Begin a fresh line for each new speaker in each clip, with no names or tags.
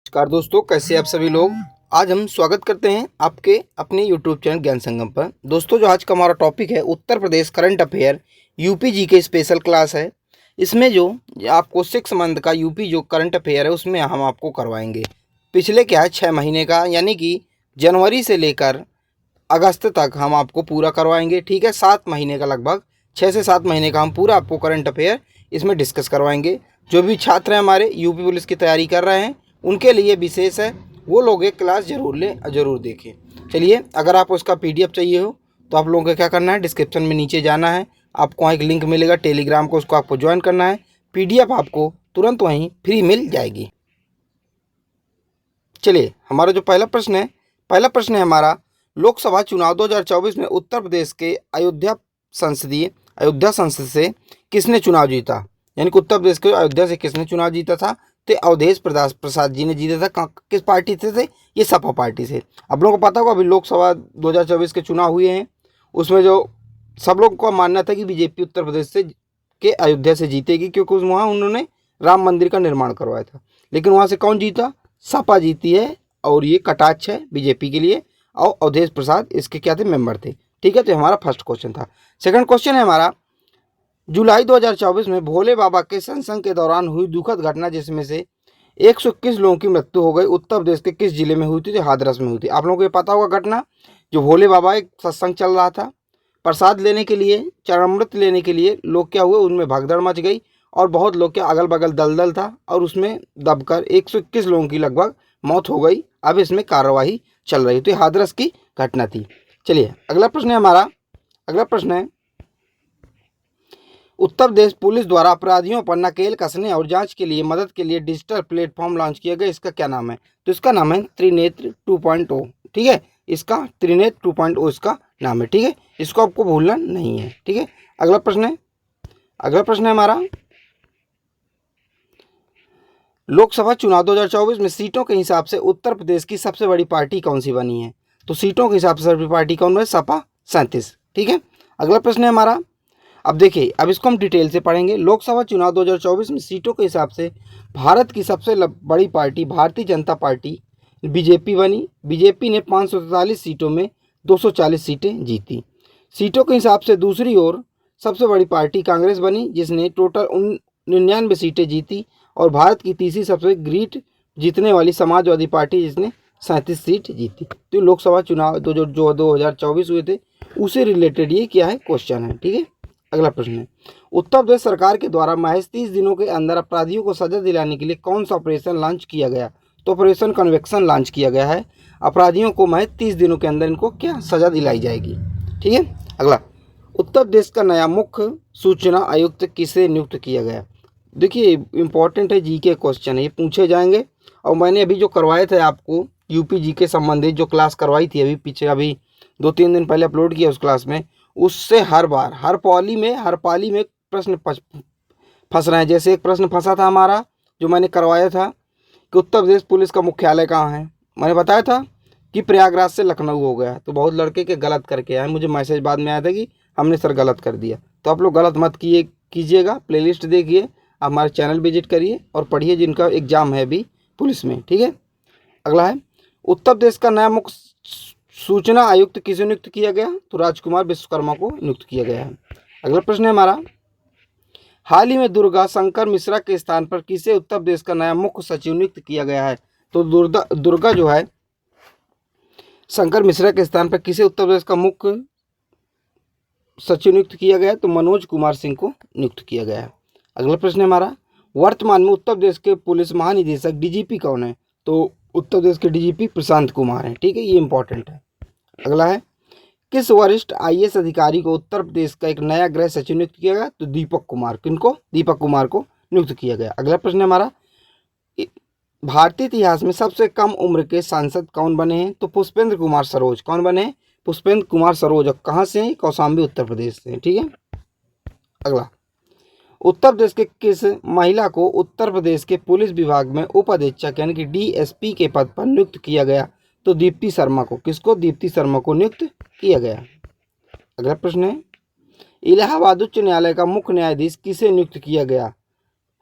नमस्कार दोस्तों, कैसे आप सभी लोग। आज हम स्वागत करते हैं आपके अपने YouTube चैनल ज्ञान संगम पर। दोस्तों, जो आज का हमारा टॉपिक है Uttar Pradesh current affair UP जी के स्पेशल क्लास है। इसमें जो आपको 6 मंथ का यूपी जो करंट अफेयर है उसमें हम आपको करवाएंगे। पिछले क्या है 6 महीने का, यानी कि जनवरी से लेकर अगस्त तक हम आपको पूरा करवाएंगे। ठीक है, 7 महीने का, लगभग 6 से 7 महीने का हम पूरा आपको करंट अफेयर इसमें डिस्कस करवाएंगे। जो भी छात्र हैं हमारे यूपी पुलिस की तैयारी कर रहे हैं उनके लिए विशेष है, वो लोग एक क्लास ज़रूर लें, ज़रूर देखें। चलिए, अगर आपको उसका पीडीएफ चाहिए हो तो आप लोगों को क्या करना है, डिस्क्रिप्शन में नीचे जाना है, आपको वहाँ एक लिंक मिलेगा टेलीग्राम को, उसको आपको ज्वाइन करना है। पीडीएफ आपको तुरंत वहीं फ्री मिल जाएगी। चलिए, हमारा जो पहला प्रश्न है हमारा, लोकसभा चुनाव 2024 में उत्तर प्रदेश के अयोध्या संसद से किसने चुनाव जीता, यानी कि उत्तर प्रदेश के अयोध्या से किसने चुनाव जीता था। तो अवधेश प्रसाद जी ने जीता था। किस पार्टी से थे? ये सपा पार्टी से। आप लोगों को पता होगा अभी लोकसभा 2024 के चुनाव हुए हैं, उसमें जो सब लोगों का मानना था कि बीजेपी उत्तर प्रदेश से के अयोध्या से जीतेगी, क्योंकि वहाँ उन्होंने राम मंदिर का निर्माण करवाया था। लेकिन वहाँ से कौन जीता? सपा जीती है, और ये कटाक्ष है बीजेपी के लिए। और अवधेश प्रसाद इसके क्या थे? मेंबर थे। ठीक है, तो हमारा फर्स्ट क्वेश्चन था। सेकंड क्वेश्चन है हमारा, जुलाई 2024 में भोले बाबा के सत्संग के दौरान हुई दुखद घटना जिसमें से 121 लोगों की मृत्यु हो गई, उत्तर प्रदेश के किस जिले में हुई थी? तो हाथरस में हुई थी। आप लोगों को ये पता होगा घटना, जो भोले बाबा एक सत्संग चल रहा था, प्रसाद लेने के लिए, चरणामृत लेने के लिए लोग क्या हुए, उनमें भगदड़ मच गई और बहुत लोग के अगल बगल दलदल था और उसमें दबकर 121 लोगों की लगभग मौत हो गई। अब इसमें कार्रवाई चल रही थी। हाथरस की घटना थी। चलिए, अगला प्रश्न है हमारा। अगला प्रश्न है, उत्तर प्रदेश पुलिस द्वारा अपराधियों पर नकेल कसने और जांच के लिए मदद के लिए डिजिटल प्लेटफॉर्म लॉन्च किया गया, इसका क्या नाम है? तो इसका नाम है त्रिनेत्र 2.0। ठीक है, इसका त्रिनेत्र 2.0 इसका नाम है। ठीक है, इसको आपको भूलना नहीं है। ठीक है, अगला प्रश्न है हमारा, लोकसभा चुनाव 2024 में सीटों के हिसाब से उत्तर प्रदेश की सबसे बड़ी पार्टी कौन सी बनी है? तो सीटों के हिसाब से सबसे बड़ी पार्टी कौन है? सपा 37। ठीक है, अगला प्रश्न है हमारा। अब देखिए, अब इसको हम डिटेल से पढ़ेंगे। लोकसभा चुनाव 2024 में सीटों के हिसाब से भारत की सबसे बड़ी party Bharatiya Janata party BJP बनी। बीजेपी ने 543 सीटों में 240 सीटें जीती। सीटों के हिसाब से दूसरी ओर सबसे बड़ी पार्टी कांग्रेस बनी, जिसने टोटल 99 सीटें जीती। और भारत की तीसरी सबसे ग्रीट जीतने वाली समाजवादी पार्टी, जिसने 37 सीट जीती। तो लोकसभा चुनाव जो 2024 हुए थे उसे रिलेटेड ये क्या है, क्वेश्चन है। ठीक है, अगला प्रश्न है, उत्तर प्रदेश सरकार के द्वारा महज 30 दिनों के अंदर अपराधियों को सजा दिलाने के लिए कौन सा ऑपरेशन लॉन्च किया गया? तो ऑपरेशन कन्वेक्शन लॉन्च किया गया है। अपराधियों को महज 30 दिनों के अंदर इनको क्या सजा दिलाई जाएगी। ठीक है, अगला, उत्तर प्रदेश का नया मुख्य सूचना आयुक्त किसे नियुक्त किया गया? देखिए, इंपॉर्टेंट है, जी के क्वेश्चन है, ये पूछे जाएंगे। और मैंने अभी जो करवाए थे आपको यूपी जी के संबंधित जो क्लास करवाई थी अभी पीछे, अभी 2-3 दिन पहले अपलोड किया उस क्लास में, उससे हर बार हर पाली में प्रश्न फंस रहे हैं। जैसे एक प्रश्न फंसा था हमारा, जो मैंने करवाया था कि उत्तर प्रदेश पुलिस का मुख्यालय कहाँ है। मैंने बताया था कि प्रयागराज से लखनऊ हो गया, तो बहुत लड़के के गलत करके आए, मुझे मैसेज बाद में आया था कि हमने सर गलत कर दिया। तो आप लोग गलत मत कीजिएगा, प्लेलिस्ट देखिए, हमारे चैनल विजिट करिए और पढ़िए, जिनका एग्जाम है अभी पुलिस में। ठीक है, अगला है, उत्तर प्रदेश का नया मुख्य सूचना आयुक्त किसे नियुक्त किया गया? तो राजकुमार विश्वकर्मा को नियुक्त किया गया है। अगला प्रश्न है हमारा, हाल ही में दुर्गा शंकर मिश्रा के स्थान पर किसे उत्तर प्रदेश का नया मुख्य सचिव नियुक्त किया गया है? तो दुर्गा जो है शंकर मिश्रा के स्थान पर किसे उत्तर प्रदेश का मुख्य सचिव नियुक्त किया गया है? तो मनोज कुमार सिंह को नियुक्त किया गया है। अगला प्रश्न है हमारा, वर्तमान में उत्तर प्रदेश के पुलिस महानिदेशक डीजीपी कौन है? तो उत्तर प्रदेश के डीजीपी प्रशांत कुमार हैं। ठीक है, ये इंपॉर्टेंट है। अगला है, किस वरिष्ठ आईएएस अधिकारी को उत्तर प्रदेश का एक नया गृह सचिव नियुक्त किया गया? तो दीपक कुमार। किनको? दीपक कुमार को नियुक्त किया गया। अगला प्रश्न है हमारा, भारतीय इतिहास में सबसे कम उम्र के सांसद कौन बने हैं? तो पुष्पेंद्र कुमार सरोज। कौन बने हैं? पुष्पेंद्र कुमार सरोज। कहाँ से हैं? कौशाम्बी उत्तर प्रदेश से। ठीक है, अगला, उत्तर प्रदेश के किस महिला को उत्तर प्रदेश के पुलिस विभाग में उप अधीक्षक यानी कि डीएसपी के पद पर नियुक्त किया गया? तो दीप्ति शर्मा को। किसको? दीप्ति शर्मा को नियुक्त किया गया। अगला प्रश्न है, इलाहाबाद उच्च न्यायालय का मुख्य न्यायाधीश किसे नियुक्त किया गया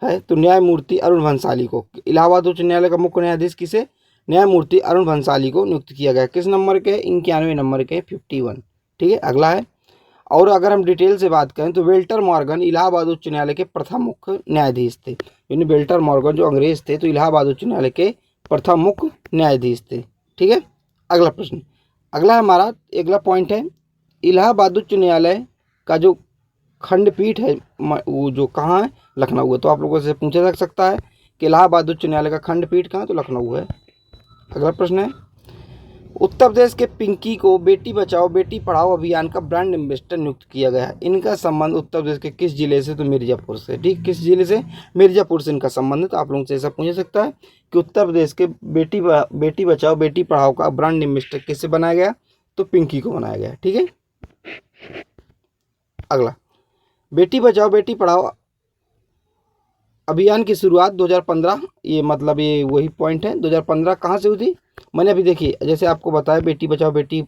है तो न्यायमूर्ति अरुण भंसाली को। इलाहाबाद उच्च न्यायालय का मुख्य न्यायाधीश किसे? न्यायमूर्ति अरुण भंसाली को नियुक्त किया गया। किस नंबर के? 91 नंबर के, 51। ठीक है, अगला है। और अगर हम डिटेल से बात करें तो वेल्टर मॉर्गन इलाहाबाद उच्च न्यायालय के प्रथम मुख्य न्यायाधीश थे। यानी वेल्टर मॉर्गन जो अंग्रेज थे तो इलाहाबाद उच्च न्यायालय के प्रथम मुख्य न्यायाधीश थे। ठीक है, अगला प्रश्न, अगला हमारा अगला पॉइंट है, इलाहाबाद उच्च न्यायालय का जो खंडपीठ है वो जो कहाँ है? लखनऊ है। तो आप लोगों से पूछा जा सकता है कि इलाहाबाद उच्च न्यायालय का खंडपीठ कहाँ है? तो लखनऊ है। अगला प्रश्न है, उत्तर प्रदेश के पिंकी को बेटी बचाओ बेटी पढ़ाओ अभियान का ब्रांड एम्बेसडर नियुक्त किया गया है। इनका संबंध उत्तर प्रदेश के किस जिले से? तो मिर्जापुर से। ठीक, किस जिले से? मिर्जापुर से इनका संबंध है। तो आप लोगों से ऐसा पूछ सकता है कि उत्तर प्रदेश के बेटी बचाओ बेटी पढ़ाओ का ब्रांड एम्बेसडर किससे बनाया गया? तो पिंकी को बनाया गया। ठीक है, अगला, बेटी बचाओ बेटी पढ़ाओ अभियान की शुरुआत 2015, ये मतलब ये वही पॉइंट है, 2015 कहाँ से हुई थी? मैंने अभी देखिए जैसे आपको बताया बेटी बचाओ बेटी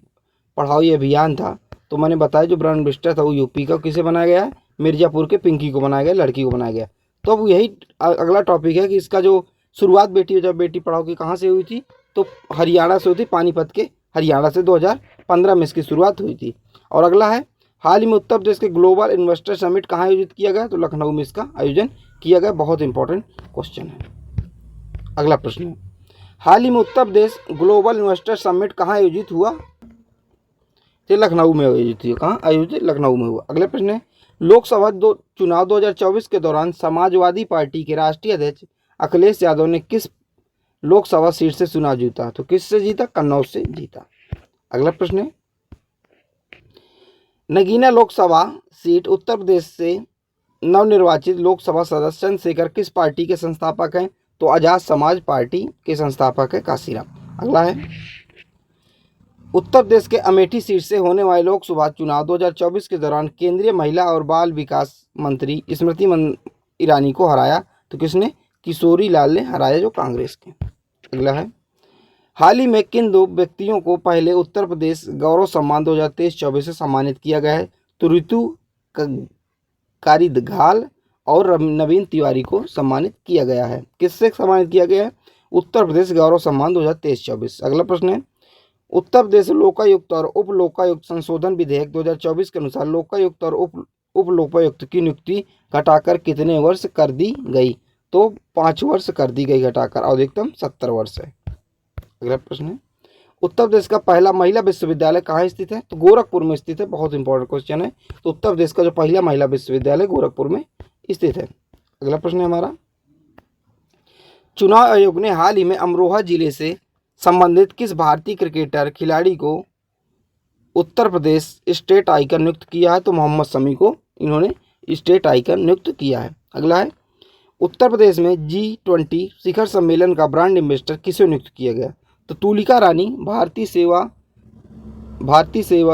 पढ़ाओ ये अभियान था, तो मैंने बताया जो ब्रांड एम्बेसडर था वो यूपी का किसे बनाया गया है? मिर्जापुर के पिंकी को बनाया गया, लड़की को बनाया गया। तो अब यही अगला टॉपिक है कि इसका जो शुरुआत बेटी बचाओ बेटी पढ़ाओ की कहाँ से हुई थी? तो हरियाणा से हुई थी, पानीपत के हरियाणा से 2015 में इसकी शुरुआत हुई थी। और अगला है, हाल ही में उत्तर प्रदेश के ग्लोबल इन्वेस्टर समिट कहाँ आयोजित किया गया? तो लखनऊ में इसका आयोजन किया गया। बहुत इंपॉर्टेंट क्वेश्चन है। अगला प्रश्न है, हाल ही में Uttar Pradesh global investor summit कहाँ आयोजित हुआ? तो लखनऊ में आयोजित हुआ। कहाँ आयोजित? लखनऊ में हुआ। अगला प्रश्न है, लोकसभा चुनाव 2024 के दौरान समाजवादी पार्टी के राष्ट्रीय अध्यक्ष अखिलेश यादव ने किस लोकसभा सीट से चुनाव जीता? तो किससे जीता? कन्नौज से जीता। अगला प्रश्न है, नगीना लोकसभा सीट उत्तर प्रदेश से नवनिर्वाचित लोकसभा सदस्य चंद्रशेखर किस पार्टी के संस्थापक हैं? तो आजाद समाज पार्टी के संस्थापक है काशीराम। अगला है, उत्तर प्रदेश के अमेठी सीट से होने वाले लोकसभा चुनाव 2024 के दौरान केंद्रीय महिला और बाल विकास मंत्री स्मृति ईरानी को हराया। तो किसने? किशोरी लाल ने हराया, जो कांग्रेस के। अगला है, हाल ही में किन दो व्यक्तियों को पहले उत्तर प्रदेश गौरव सम्मान 2023-24 से सम्मानित किया गया है? तो ऋतु कारीदघाल और नवीन तिवारी को सम्मानित किया गया है। किससे सम्मानित किया गया है? उत्तर प्रदेश गौरव सम्मान 2023-24। अगला प्रश्न है, उत्तर प्रदेश लोकायुक्त और उप लोकायुक्त संशोधन विधेयक 2024 के अनुसार लोकायुक्त और उप लोकायुक्त की नियुक्ति घटाकर कितने वर्ष कर दी गई? तो 5 वर्ष कर दी गई घटाकर, अधिकतम 70 वर्ष है। अगला प्रश्न है, उत्तर प्रदेश का पहला महिला विश्वविद्यालय कहाँ स्थित है? तो गोरखपुर में स्थित है। बहुत इंपॉर्टेंट क्वेश्चन है। तो उत्तर प्रदेश का जो पहला महिला विश्वविद्यालय गोरखपुर में स्थित है। अगला प्रश्न है हमारा, चुनाव आयोग ने हाल ही में अमरोहा जिले से संबंधित किस भारतीय क्रिकेटर खिलाड़ी को उत्तर प्रदेश स्टेट आइकन नियुक्त किया है? तो मोहम्मद शमी को इन्होंने स्टेट आइकन नियुक्त किया है। अगला है, उत्तर प्रदेश में G20 शिखर सम्मेलन का ब्रांड एम्बेसडर किसे नियुक्त किया गया? तो तुलिका रानी भारतीय सेवा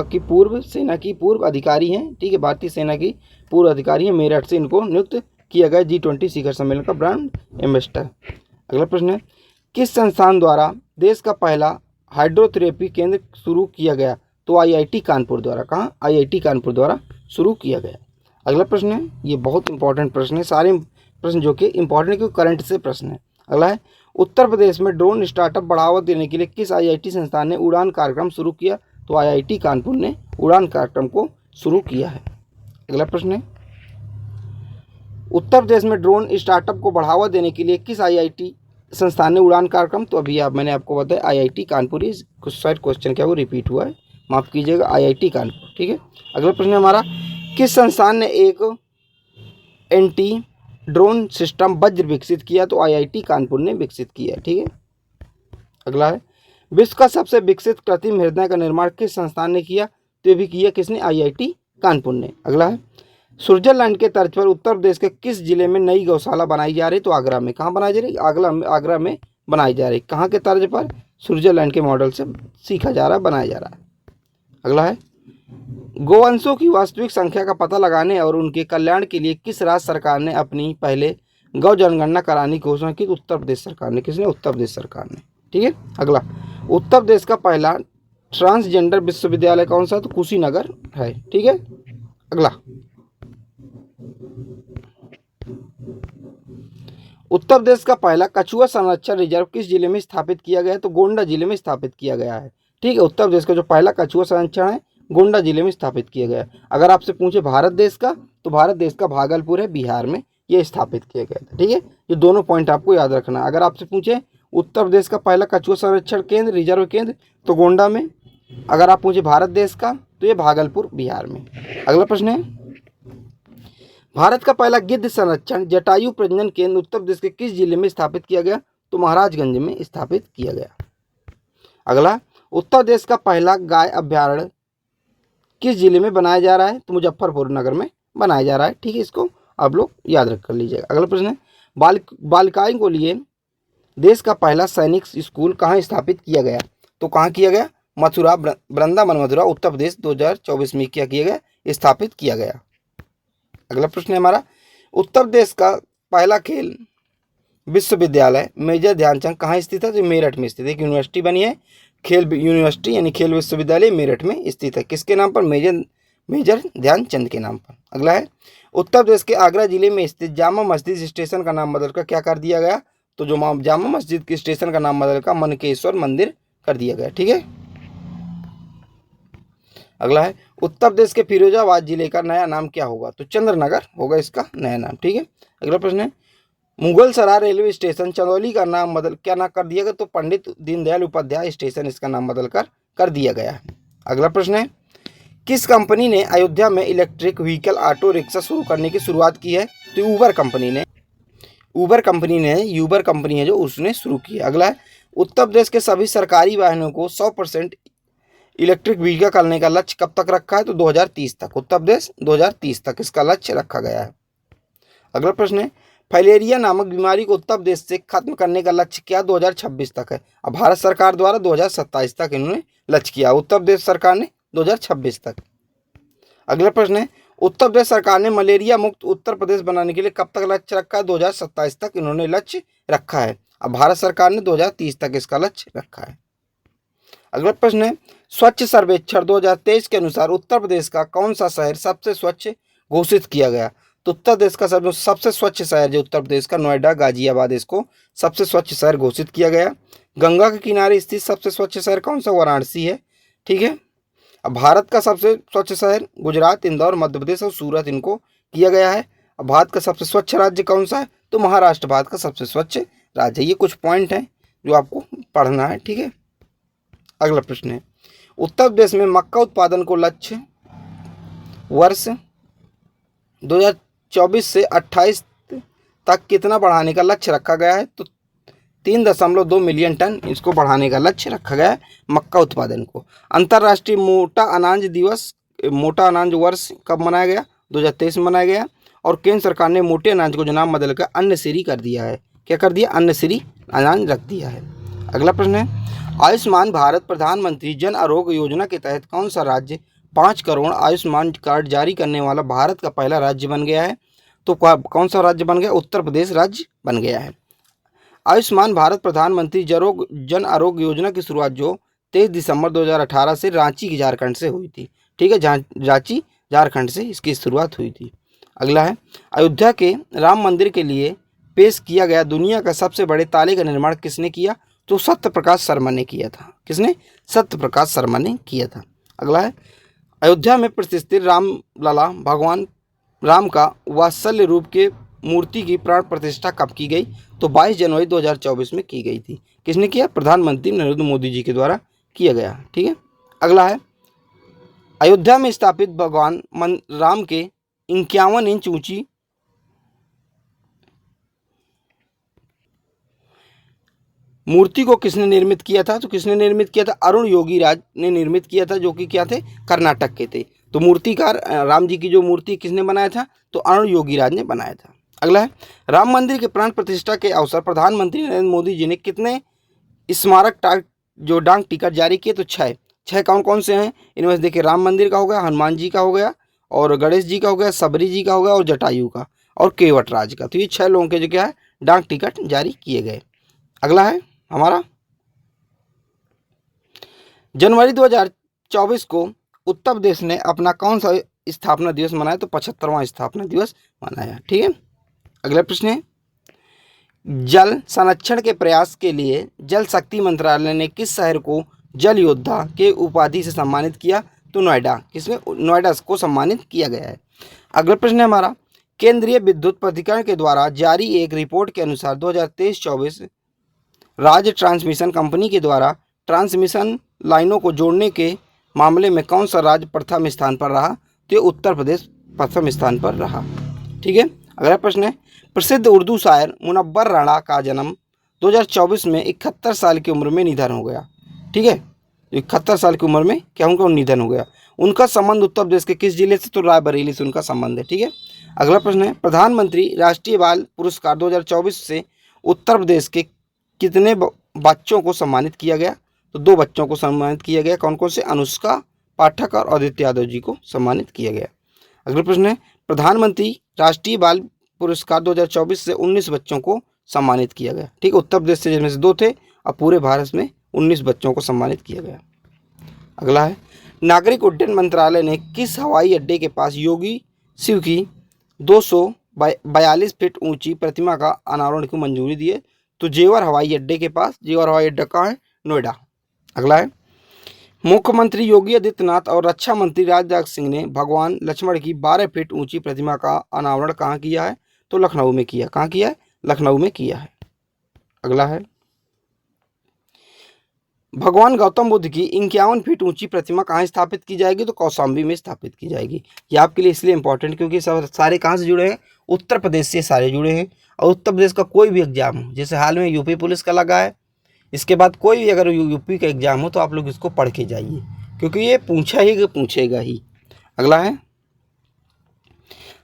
की पूर्व सेना की पूर्व अधिकारी हैं। ठीक है, भारतीय सेना की पूर्व अधिकारी हैं, मेरठ से इनको नियुक्त किया गया G20 शिखर सम्मेलन का ब्रांड एम्बेसडर। अगला प्रश्न है, किस संस्थान द्वारा देश का पहला हाइड्रोथेरेपी केंद्र शुरू किया गया? तो IIT कानपुर द्वारा। कहाँ? IIT कानपुर द्वारा शुरू किया गया। अगला प्रश्न है, ये बहुत इंपॉर्टेंट प्रश्न है, सारे प्रश्न जो कि इंपॉर्टेंट क्योंकि करंट से प्रश्न है। अगला है, उत्तर प्रदेश में ड्रोन स्टार्टअप बढ़ावा देने के लिए किस IIT संस्थान ने उड़ान कार्यक्रम शुरू किया? तो IIT कानपुर ने उड़ान कार्यक्रम को शुरू किया है। अगला प्रश्न है, उत्तर प्रदेश में ड्रोन स्टार्टअप को बढ़ावा देने के लिए किस IIT संस्थान ने उड़ान कार्यक्रम? तो अभी मैंने आपको बताया IIT कानपुर। इस शायद क्वेश्चन क्या वो रिपीट हुआ है, माफ कीजिएगा, IIT कानपुर। ठीक है, अगला प्रश्न है हमारा, किस संस्थान ने एक एंटी ड्रोन सिस्टम वज्र विकसित किया? तो IIT कानपुर ने विकसित किया। ठीक है, अगला है, विश्व का सबसे विकसित कृत्रिम हृदय का निर्माण किस संस्थान ने किया? तो ये भी किया किसने? IIT कानपुर ने। अगला है, स्विट्जरलैंड के तर्ज पर उत्तर प्रदेश के किस जिले में नई गौशाला बनाई जा रही? तो आगरा में। कहाँ बनाई जा रही? आगरा में बनाई जा रही। कहाँ के तर्ज पर? स्विट्जरलैंड के मॉडल से सीखा जा रहा है, बनाया जा रहा है। अगला है, गोवंशों की वास्तविक संख्या का पता लगाने और उनके कल्याण के लिए किस राज्य सरकार ने अपनी पहले गौ जनगणना कराने की घोषणा की? उत्तर प्रदेश सरकार ने। किसने? उत्तर प्रदेश सरकार ने। ठीक है, अगला, उत्तर प्रदेश का पहला ट्रांसजेंडर विश्वविद्यालय कौन सा? तो कुशीनगर है। ठीक है, अगला, उत्तर प्रदेश का पहला कछुआ संरक्षण रिजर्व किस जिले में स्थापित किया गया है? तो गोंडा जिले में स्थापित किया गया है। ठीक है, उत्तर प्रदेश का जो पहला कछुआ संरक्षण है गोंडा जिले में स्थापित किया गया है। अगर आपसे पूछे भारत देश का, तो भारत देश का भागलपुर है, बिहार में ये स्थापित किया गया था। ठीक है, ये दोनों पॉइंट आपको याद रखना। अगर आपसे पूछे उत्तर प्रदेश का पहला कछुआ संरक्षण केंद्र रिजर्व केंद्र तो गोंडा में। अगर आप पूछे भारत देश का तो ये भागलपुर बिहार में। अगला प्रश्न है, भारत का पहला गिद्ध संरक्षण जटायु प्रजनन केंद्र उत्तर प्रदेश के किस जिले में स्थापित किया गया? तो महाराजगंज में स्थापित किया गया। अगला, उत्तर प्रदेश का पहला गाय अभ्यारण्य किस जिले में बनाया जा रहा है? तो मुजफ्फरपुर नगर में बनाया जा रहा है। ठीक है, इसको आप लोग याद रख कर लीजिएगा। अगला प्रश्न है, बालिकाओं के लिए देश का पहला सैनिक स्कूल कहाँ स्थापित किया गया? तो कहाँ किया गया? मथुरा, वृंदावन मथुरा, उत्तर प्रदेश 2024 में क्या किया गया? स्थापित किया गया। अगला प्रश्न है हमारा, उत्तर प्रदेश का पहला खेल विश्वविद्यालय मेजर ध्यानचंद कहाँ स्थित है? तो मेरठ में स्थित है। एक यूनिवर्सिटी बनी है, खेल यूनिवर्सिटी यानी खेल विश्वविद्यालय मेरठ में स्थित है। किसके नाम पर? मेजर ध्यानचंद के नाम पर। अगला है, उत्तर प्रदेश के आगरा जिले में स्थित जामा मस्जिद स्टेशन का नाम बदलकर क्या कर दिया गया? तो जो जामा मस्जिद के स्टेशन का नाम बदलकर मनकेश्वर मंदिर कर दिया गया। ठीक है, अगला है, उत्तर प्रदेश के फिरोजाबाद जिले का नया नाम क्या होगा? तो चंद्रनगर होगा इसका नया नाम। ठीक है, अगला प्रश्न है, मुगल सराय रेलवे स्टेशन चंदौली का नाम क्या ना कर दिया गया? तो पंडित दीनदयाल उपाध्याय स्टेशन इसका नाम बदलकर कर दिया गया है। अगला प्रश्न है, किस कंपनी ने अयोध्या में इलेक्ट्रिक व्हीकल ऑटो रिक्शा शुरू करने की शुरुआत की है? तो ऊबर कंपनी ने यूबर कंपनी है जो उसने शुरू की है। अगला है, उत्तर प्रदेश के सभी सरकारी वाहनों को 100% इलेक्ट्रिक व्हीकल करने का लक्ष्य कब तक रखा है? तो 2030 तक। उत्तर प्रदेश 2030 तक इसका लक्ष्य रखा गया है। अगला प्रश्न है, फाइलेरिया नामक बीमारी को उत्तर प्रदेश से खत्म करने का लक्ष्य क्या 2026 तक है? अब भारत सरकार द्वारा 2027 तक इन्होंने लक्ष्य किया, उत्तर प्रदेश सरकार ने 2026 तक। अगला प्रश्न है, उत्तर प्रदेश सरकार ने मलेरिया मुक्त उत्तर प्रदेश बनाने के लिए कब तक लक्ष्य रखा है? 2027 तक इन्होंने लक्ष्य रखा है। अब भारत सरकार ने 2030 तक इसका लक्ष्य रखा है। अगला प्रश्न है, स्वच्छ सर्वेक्षण 2023 के अनुसार उत्तर प्रदेश का कौन सा शहर सबसे स्वच्छ घोषित किया गया? तो उत्तर प्रदेश का सबसे स्वच्छ शहर जो उत्तर प्रदेश का नोएडा, गाजियाबाद, इसको सबसे स्वच्छ शहर घोषित किया गया। गंगा के किनारे स्थित सबसे स्वच्छ शहर कौन सा? वाराणसी है। ठीक है, अब भारत का सबसे स्वच्छ शहर गुजरात, इंदौर, मध्य प्रदेश और सूरत इनको किया गया है। अब भारत का सबसे स्वच्छ राज्य कौन सा है? तो महाराष्ट्र भारत का सबसे स्वच्छ राज्य है। ये कुछ पॉइंट हैं जो आपको पढ़ना है। ठीक है, अगला प्रश्न है, उत्तर प्रदेश में मक्का उत्पादन को लक्ष्य वर्ष 2024 से 28 तक कितना बढ़ाने का लक्ष्य रखा गया है? तो 3.2 मिलियन टन इसको बढ़ाने का लक्ष्य रखा गया है मक्का उत्पादन को। अंतर्राष्ट्रीय मोटा अनाज वर्ष कब मनाया गया? 2023 में मनाया गया। और केंद्र सरकार ने मोटे अनाज को जो नाम बदलकर अन्नश्री कर दिया है। क्या कर दिया? अन्नश्री अनाज रख दिया है। अगला प्रश्न है, आयुष्मान भारत प्रधानमंत्री जन आरोग्य योजना के तहत कौन सा राज्य 5 करोड़ आयुष्मान कार्ड जारी करने वाला भारत का पहला राज्य बन गया है? तो कौन सा राज्य बन गया? उत्तर प्रदेश राज्य बन गया है। आयुष्मान भारत प्रधानमंत्री जन आरोग्य योजना की शुरुआत जो 23 दिसंबर 2018 से रांची झारखंड से हुई थी। ठीक है, रांची झारखंड से इसकी शुरुआत हुई थी। अगला है, अयोध्या के राम मंदिर के लिए पेश किया गया दुनिया का सबसे बड़े ताले का निर्माण किसने किया? तो सत्यप्रकाश शर्मा ने किया था। किसने? सत्यप्रकाश शर्मा ने किया था। अगला है, अयोध्या में प्रतिष्ठित रामलला भगवान राम का वात्सल्य रूप के मूर्ति की प्राण प्रतिष्ठा कब की गई? तो 22 जनवरी 2024 में की गई थी। किसने किया? प्रधानमंत्री नरेंद्र मोदी जी के द्वारा किया गया। ठीक है, अगला है, अयोध्या में स्थापित भगवान राम के 51 इंच ऊंची मूर्ति को किसने निर्मित किया था? तो किसने निर्मित किया था? अरुण योगीराज ने निर्मित किया था, जो कि क्या थे? कर्नाटक के थे। तो मूर्तिकार राम जी की जो मूर्ति किसने बनाया था? तो अरुण योगीराज ने बनाया था। अगला है, राम मंदिर के प्राण प्रतिष्ठा के अवसर प्रधानमंत्री नरेंद्र मोदी जी ने कितने स्मारक जो डाक टिकट जारी किए? तो 6 कौन कौन से हैं इनमें से? देखिए, राम मंदिर का हो गया, हनुमान जी का हो गया, और गणेश जी का हो गया, सबरी जी का हो गया, और जटायु का, और केवट राज का। तो ये 6 लोगों के जो क्या है डाक टिकट जारी किए गए। अगला है हमारा, जनवरी 2024 को उत्तर प्रदेश ने अपना कौन सा स्थापना दिवस मनाया? तो 75वां स्थापना दिवस मनाया। ठीक है, अगला प्रश्न है, जल संरक्षण के प्रयास के लिए जल शक्ति मंत्रालय ने किस शहर को जल योद्धा के उपाधि से सम्मानित किया? तो नोएडा। किसमें? नोएडा को सम्मानित किया गया है। अगला प्रश्न है हमारा, केंद्रीय विद्युत प्राधिकरण के द्वारा जारी एक रिपोर्ट के अनुसार 2023-24 राज्य ट्रांसमिशन कंपनी के द्वारा ट्रांसमिशन लाइनों को जोड़ने के मामले में कौन सा राज्य प्रथम स्थान पर रहा? तो ये उत्तर प्रदेश प्रथम स्थान पर रहा। ठीक है। अगला प्रश्न है, प्रसिद्ध उर्दू शायर मुनव्वर राणा का जन्म 2024 में 71 साल की उम्र में निधन हो गया। ठीक है, 71 साल की उम्र में क्या उनका निधन हो गया। उनका संबंध उत्तर प्रदेश के किस जिले से? तो रायबरेली से उनका संबंध है। ठीक है। अगला प्रश्न है, प्रधानमंत्री राष्ट्रीय बाल पुरस्कार 2024 से उत्तर प्रदेश के कितने बच्चों को सम्मानित किया गया? तो 2 बच्चों को सम्मानित किया गया। कौन कौन से? अनुष्का पाठक और आदित्य यादव जी को सम्मानित किया गया। अगला प्रश्न है, प्रधानमंत्री राष्ट्रीय बाल पुरस्कार 2024 से 19 बच्चों को सम्मानित किया गया। ठीक है, उत्तर प्रदेश से जिनमें से 2 थे और पूरे भारत में 19 बच्चों को सम्मानित किया गया। अगला है, नागरिक उड्डयन मंत्रालय ने किस हवाई अड्डे के पास योगी शिव की 242 फीट ऊंची प्रतिमा का अनावरण की मंजूरी दी है? तो जेवर हवाई अड्डे के पास। जेवर हवाई अड्डा कहाँ है? नोएडा। अगला है, मुख्यमंत्री योगी आदित्यनाथ और रक्षा मंत्री राजनाथ सिंह ने भगवान लक्ष्मण की 12 फीट ऊंची प्रतिमा का अनावरण कहाँ किया है? तो लखनऊ में किया। कहाँ किया है? लखनऊ में किया है। अगला है, भगवान गौतम बुद्ध की 51 फीट ऊंची प्रतिमा कहाँ स्थापित की जाएगी? तो कौशाम्बी में स्थापित की जाएगी। ये आपके लिए इसलिए इंपॉर्टेंट क्योंकि सब सारे कहाँ से जुड़े हैं? उत्तर प्रदेश से सारे जुड़े हैं। और उत्तर प्रदेश का कोई भी एग्जाम हो, जैसे हाल में यूपी पुलिस का लगा है, इसके बाद कोई भी अगर यूपी का एग्जाम हो तो आप लोग इसको पढ़ के जाइए क्योंकि ये पूछेगा ही। अगला है,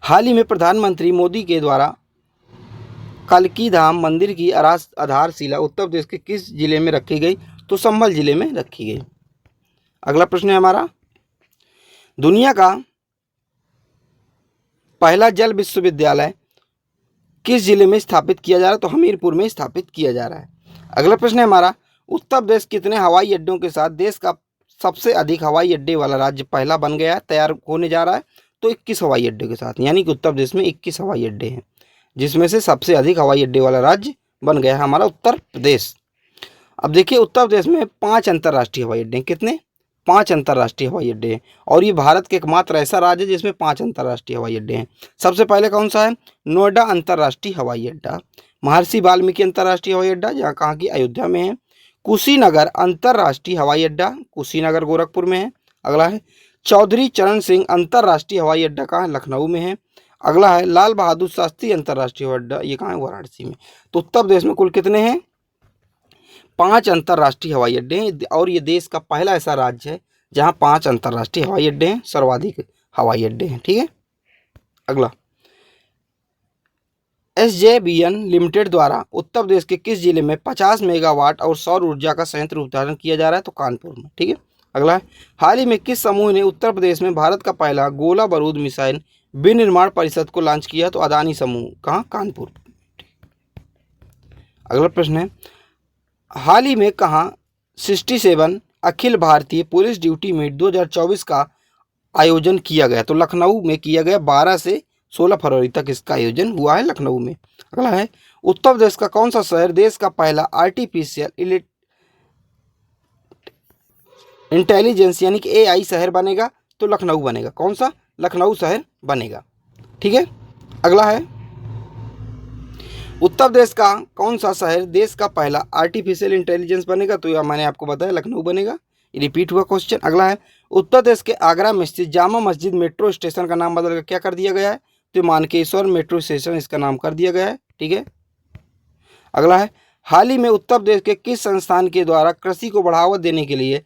हाल ही में प्रधानमंत्री मोदी के द्वारा कल्की धाम मंदिर की आधारशिला उत्तर प्रदेश के किस जिले में रखी गई? तो संभल जिले में रखी गई। अगला प्रश्न है हमारा, दुनिया का पहला जल विश्वविद्यालय किस जिले में स्थापित किया जा रहा है? तो हमीरपुर में स्थापित किया जा रहा है। अगला प्रश्न है हमारा, उत्तर प्रदेश कितने हवाई अड्डों के साथ देश का सबसे अधिक हवाई अड्डे वाला राज्य पहला बन गया है, तैयार होने जा रहा है? तो 21 हवाई अड्डे के साथ, यानी कि उत्तर प्रदेश में 21 हवाई अड्डे हैं, जिसमें से सबसे अधिक हवाई अड्डे वाला राज्य बन गया है हमारा उत्तर प्रदेश। अब देखिए, उत्तर प्रदेश में 5 अंतर्राष्ट्रीय हवाई अड्डे हैं। कितने? 5 अंतर्राष्ट्रीय हवाई अड्डे हैं और ये भारत के एकमात्र ऐसा राज्य है जिसमें 5 अंतर्राष्ट्रीय हवाई अड्डे हैं। सबसे पहले कौन सा है? नोएडा अंतर्राष्ट्रीय हवाई अड्डा, महर्षि वाल्मीकि अंतर्राष्ट्रीय हवाई अड्डा जहाँ कहाँ की अयोध्या में है, कुशीनगर अंतर्राष्ट्रीय हवाई अड्डा कुशीनगर गोरखपुर में है। अगला है, चौधरी चरण सिंह अंतर्राष्ट्रीय हवाई अड्डा कहाँ है? लखनऊ में है। अगला है, लाल बहादुर शास्त्री अंतर्राष्ट्रीय हवाई अड्डा, ये कहाँ है? वाराणसी में। तो उत्तर प्रदेश में कुल कितने हैं? 5 अंतर्राष्ट्रीय हवाई अड्डे हैं और ये देश का पहला ऐसा राज्य है जहाँ 5 अंतर्राष्ट्रीय हवाई अड्डे हैं, सर्वाधिक हवाई अड्डे हैं। ठीक है। अगला, SJVN लिमिटेड द्वारा उत्तर प्रदेश के किस जिले में 50 मेगावाट और सौर ऊर्जा का संयंत्र उद्घाटन किया जा रहा है? तो कानपुर में। ठीक है। अगला है, हाल ही में किस समूह ने उत्तर प्रदेश में भारत का पहला गोला बारूद मिसाइल विनिर्माण परिषद को लॉन्च किया? तो अदानी समूह। कहाँ? कानपुर। अगला प्रश्न है, हाल ही में कहाँ 67 Akhil Bharatiya police duty meet 2024 का आयोजन किया गया? तो लखनऊ में किया गया। 12 से 16 फरवरी तक इसका आयोजन हुआ है लखनऊ में। अगला है, उत्तर प्रदेश का कौन सा शहर देश का पहला आर्टिफिशियल इंटेलिजेंस यानी कि AI शहर बनेगा? तो लखनऊ बनेगा। कौन सा? लखनऊ शहर बनेगा। ठीक है। अगला है, उत्तर प्रदेश का कौन सा शहर देश का पहला आर्टिफिशियल इंटेलिजेंस बनेगा? तो यह मैंने आपको बताया लखनऊ बनेगा। रिपीट हुआ क्वेश्चन। अगला है, उत्तर प्रदेश के आगरा में स्थित जामा मस्जिद मेट्रो स्टेशन का नाम बदलकर क्या कर दिया गया है? तो मानकेश्वर मेट्रो स्टेशन इसका नाम कर दिया गया है। ठीक है। अगला है, हाल ही में उत्तर प्रदेश के किस संस्थान के द्वारा कृषि को बढ़ावा देने के लिए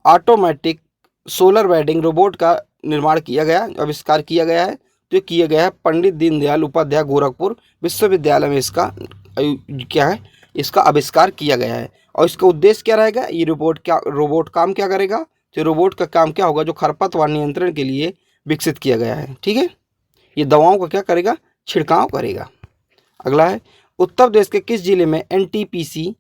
ऑटोमेटिक सोलर वेडिंग रोबोट का निर्माण किया गया, आविष्कार किया गया है? तो किया गया है पंडित दीनदयाल उपाध्याय गोरखपुर विश्वविद्यालय में इसका क्या है? इसका आविष्कार किया गया है। और इसका उद्देश्य क्या रहेगा? ये रोबोट काम क्या करेगा? तो रोबोट का काम क्या होगा? जो खरपतवार नियंत्रण के लिए विकसित किया गया है। ठीक है। ये दवाओं का क्या करेगा? छिड़काव करेगा। अगला है, उत्तर प्रदेश के किस जिले में NTPC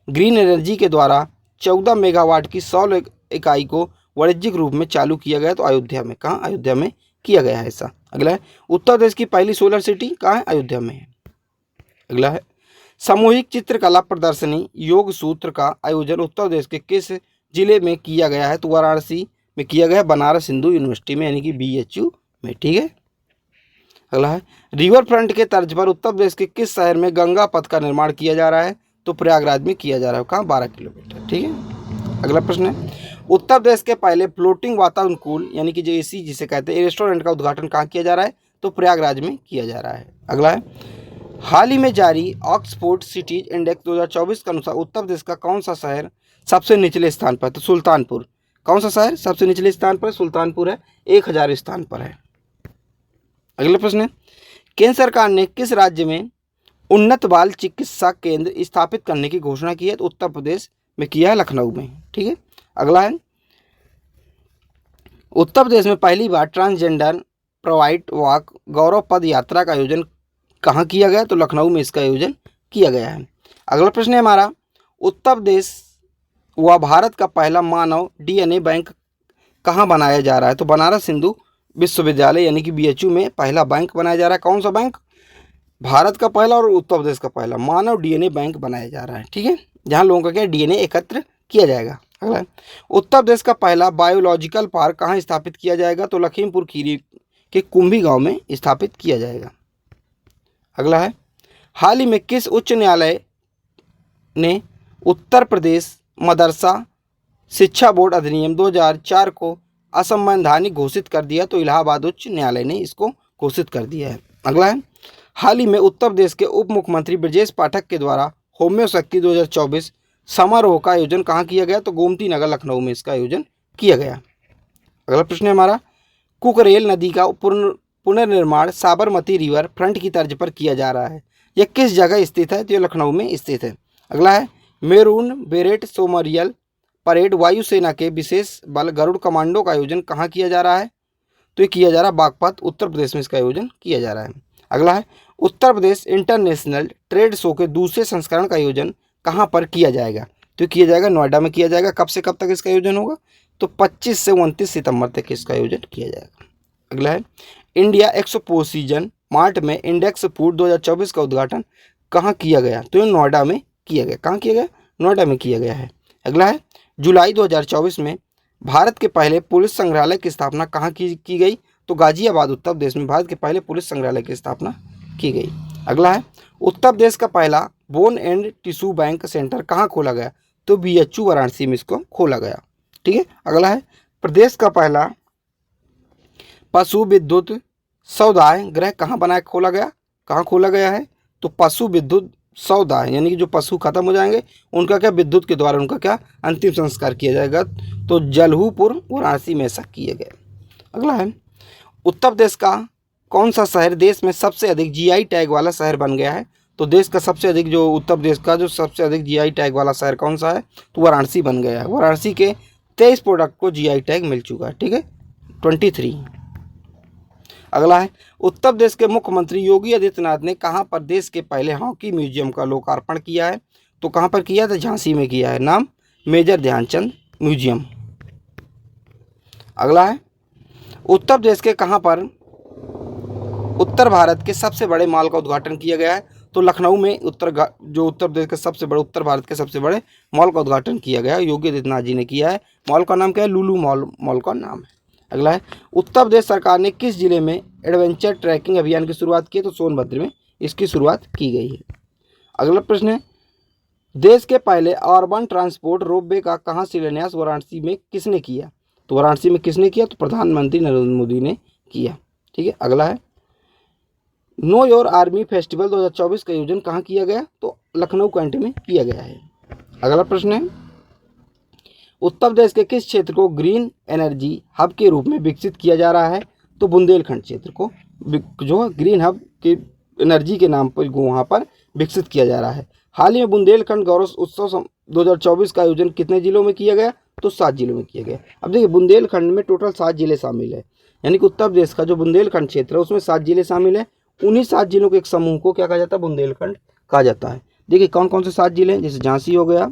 ग्रीन एनर्जी के द्वारा 14 मेगावाट की सौर इकाई को वाणिज्यिक रूप में चालू किया गया? तो अयोध्या में। कहाँ? अयोध्या में किया गया है ऐसा। अगला है, उत्तर प्रदेश की पहली सोलर सिटी कहाँ है? अयोध्या में है। अगला है सामूहिक चित्रकला प्रदर्शनी योग सूत्र का आयोजन उत्तर प्रदेश के किस जिले में किया गया है? तो वाराणसी में किया गया, बनारस हिंदू यूनिवर्सिटी में यानी कि BHU में। ठीक है। अगला है रिवर फ्रंट के तर्ज पर उत्तर प्रदेश के किस शहर में गंगा पथ का निर्माण किया जा रहा है? तो प्रयागराज में किया जा रहा है। कहाँ? 12 किलोमीटर। ठीक है। अगला प्रश्न है उत्तर प्रदेश के पहले फ्लोटिंग वातानुकूल यानी कि जो AC जिसे कहते हैं रेस्टोरेंट का उद्घाटन कहाँ किया जा रहा है? तो प्रयागराज में किया जा रहा है। अगला है हाल ही में जारी ऑक्सफोर्ड सिटीज इंडेक्स 2024 के अनुसार उत्तर प्रदेश का कौन सा शहर सबसे निचले स्थान पर? तो सुल्तानपुर। कौन सा शहर सबसे निचले स्थान पर? सुल्तानपुर है, 1000 स्थान पर है। अगला प्रश्न है केंद्र सरकार ने किस राज्य में उन्नत बाल चिकित्सा केंद्र स्थापित करने की घोषणा की है? तो उत्तर प्रदेश में किया है, लखनऊ में। ठीक है। अगला है उत्तर प्रदेश में पहली बार ट्रांसजेंडर प्रोवाइड वॉक गौरव पद यात्रा का आयोजन कहाँ किया गया? तो लखनऊ में इसका आयोजन किया गया है। अगला प्रश्न है हमारा उत्तर प्रदेश व भारत का पहला मानव DNA बैंक कहाँ बनाया जा रहा है? तो बनारस हिंदू विश्वविद्यालय यानी कि BHU में पहला बैंक बनाया जा रहा है। कौन सा बैंक? भारत का पहला और उत्तर प्रदेश का पहला मानव DNA बैंक बनाया जा रहा है। ठीक है। जहाँ लोगों का क्या DNA एकत्र किया जाएगा। अगला उत्तर प्रदेश का पहला बायोलॉजिकल पार्क कहाँ स्थापित किया जाएगा? तो लखीमपुर खीरी के कुंभी गांव में स्थापित किया जाएगा। अगला है हाल ही में किस उच्च न्यायालय ने उत्तर प्रदेश मदरसा शिक्षा बोर्ड अधिनियम 2004 को असंवैधानिक घोषित कर दिया? तो इलाहाबाद उच्च न्यायालय ने इसको घोषित कर दिया है। अगला है हाल ही में उत्तर प्रदेश के उप मुख्यमंत्री ब्रजेश पाठक के द्वारा होम्यो शक्ति 2024 समारोह का आयोजन कहाँ किया गया? तो गोमती नगर लखनऊ में इसका आयोजन किया गया। अगला प्रश्न है हमारा कुकरेल नदी का पुनर्निर्माण साबरमती रिवर फ्रंट की तर्ज पर किया जा रहा है, यह किस जगह स्थित है? तो यह लखनऊ में स्थित है। अगला है मेरून बेरेट सोमरियल परेड वायुसेना के विशेष बल गरुड़ कमांडो का आयोजन कहाँ किया जा रहा है? तो ये किया जा रहा है बागपत उत्तर प्रदेश में इसका आयोजन किया जा रहा है। अगला है Uttar Pradesh international trade show के दूसरे संस्करण का आयोजन कहाँ पर किया जाएगा? तो किया जाएगा नोएडा में किया जाएगा। कब से कब तक इसका आयोजन होगा? तो 25 से 29 सितंबर तक इसका आयोजन किया जाएगा। अगला है इंडिया एक्सपोजिशन मार्ट में इंडेक्स फूड 2024 का उद्घाटन कहाँ किया गया? तो ये नोएडा में किया गया। कहाँ किया गया? नोएडा में किया गया है। अगला है जुलाई 2024 में भारत के पहले पुलिस संग्रहालय की स्थापना कहाँ की गई? तो गाजियाबाद उत्तर प्रदेश में भारत के पहले पुलिस संग्रहालय की स्थापना की गई। अगला है उत्तर प्रदेश का पहला bone and tissue bank centre कहाँ खोला गया? तो BHU वाराणसी में इसको खोला गया। ठीक है। अगला है प्रदेश का पहला पशु विद्युत सौदाय गृह कहाँ बनाया खोला गया? कहाँ खोला गया है? तो पशु विद्युत सौदाय यानी कि जो पशु खत्म हो जाएंगे उनका क्या विद्युत के द्वारा उनका क्या अंतिम संस्कार किया जाएगा, तो जलहूपुर वाराणसी में ऐसा किया गया। अगला है उत्तर प्रदेश का कौन सा शहर देश में सबसे अधिक GI टैग वाला शहर बन गया है? तो देश का सबसे अधिक जो उत्तर प्रदेश का जो सबसे अधिक GI टैग वाला शहर कौन सा है? तो वाराणसी बन गया है। वाराणसी के 23 प्रोडक्ट को GI टैग मिल चुका है। ठीक है, 23। अगला है उत्तर प्रदेश के मुख्यमंत्री योगी आदित्यनाथ ने कहाँ पर देश के पहले हॉकी म्यूजियम का लोकार्पण किया है? तो कहाँ पर किया था? झांसी में किया है। नाम मेजर ध्यानचंद म्यूजियम। अगला है उत्तर प्रदेश के कहाँ पर उत्तर भारत के सबसे बड़े मॉल का उद्घाटन किया गया है? तो लखनऊ में उत्तर प्रदेश के सबसे बड़े उत्तर भारत के सबसे बड़े मॉल का उद्घाटन किया गया है, योगी आदित्यनाथ जी ने किया है। मॉल का नाम क्या है? लुलु मॉल का नाम है। अगला है उत्तर प्रदेश सरकार ने किस जिले में एडवेंचर ट्रैकिंग अभियान की शुरुआत की? तो सोनभद्र में इसकी शुरुआत की गई है। अगला प्रश्न है देश के पहले अर्बन ट्रांसपोर्ट रोपवे का कहाँ शिलान्यास वाराणसी में किसने किया? तो वाराणसी में किसने किया? तो प्रधानमंत्री नरेंद्र मोदी ने किया। ठीक है। अगला है नो योर आर्मी फेस्टिवल 2024 का आयोजन कहाँ किया गया? तो लखनऊ कैंटी में किया गया है। अगला प्रश्न है उत्तर प्रदेश के किस क्षेत्र को ग्रीन एनर्जी हब के रूप में विकसित किया जा रहा है? तो बुंदेलखंड क्षेत्र को जो ग्रीन हब के एनर्जी के नाम पर वहाँ पर विकसित किया जा रहा है। हाल ही में बुंदेलखंड गौरव उत्सव 2024 का आयोजन कितने जिलों में किया गया? तो 7 जिलों में किया गया। अब देखिए बुंदेलखंड में टोटल 7 जिले शामिल है, यानी कि उत्तर प्रदेश का जो बुंदेलखंड क्षेत्र है उसमें 7 जिले शामिल है। उन्हीं 7 जिलों के एक समूह को क्या कहा जाता है? बुंदेलखंड कहा जाता है। देखिए कौन कौन से 7 जिले हैं, जैसे झांसी हो गया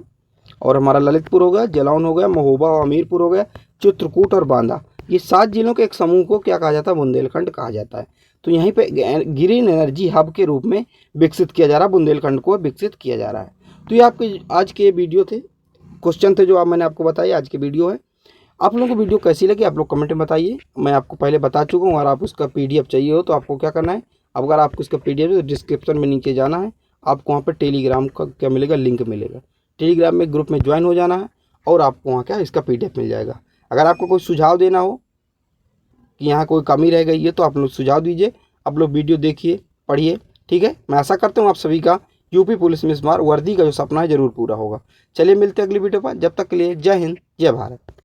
और हमारा ललितपुर हो गया, जालौन हो गया, महोबा और हमीरपुर हो गया, चित्रकूट और बांदा। ये 7 जिलों के एक समूह को क्या कहा जाता है? बुंदेलखंड कहा जाता है। तो यहीं पे ग्रीन एनर्जी हब के रूप में विकसित किया जा रहा है, बुंदेलखंड को विकसित किया जा रहा है। तो ये आपके आज के वीडियो थे, क्वेश्चन थे जो आप मैंने आपको बताया, आज की वीडियो है। आप लोगों को वीडियो कैसी लगी आप लोग कमेंट में बताइए। मैं आपको पहले बता चुका हूँ, अगर आप उसका PDF चाहिए हो तो आपको क्या करना है, अगर आपको इसका PDF तो डिस्क्रिप्शन में नीचे जाना है, आपको वहाँ पर टेलीग्राम का क्या मिलेगा, लिंक मिलेगा। टेलीग्राम में ग्रुप में ज्वाइन हो जाना है और आपको वहाँ क्या इसका PDF मिल जाएगा। अगर आपको कोई सुझाव देना हो कि यहाँ कोई कमी रह गई है तो आप लोग सुझाव दीजिए। आप लोग वीडियो देखिए, पढ़िए, ठीक है। मैं आशा करता हूँ आप सभी का यूपी पुलिस में इस बार वर्दी का जो सपना है ज़रूर पूरा होगा। चलिए मिलते हैं अगली वीडियो पर, जब तक के लिए जय हिंद, जय भारत।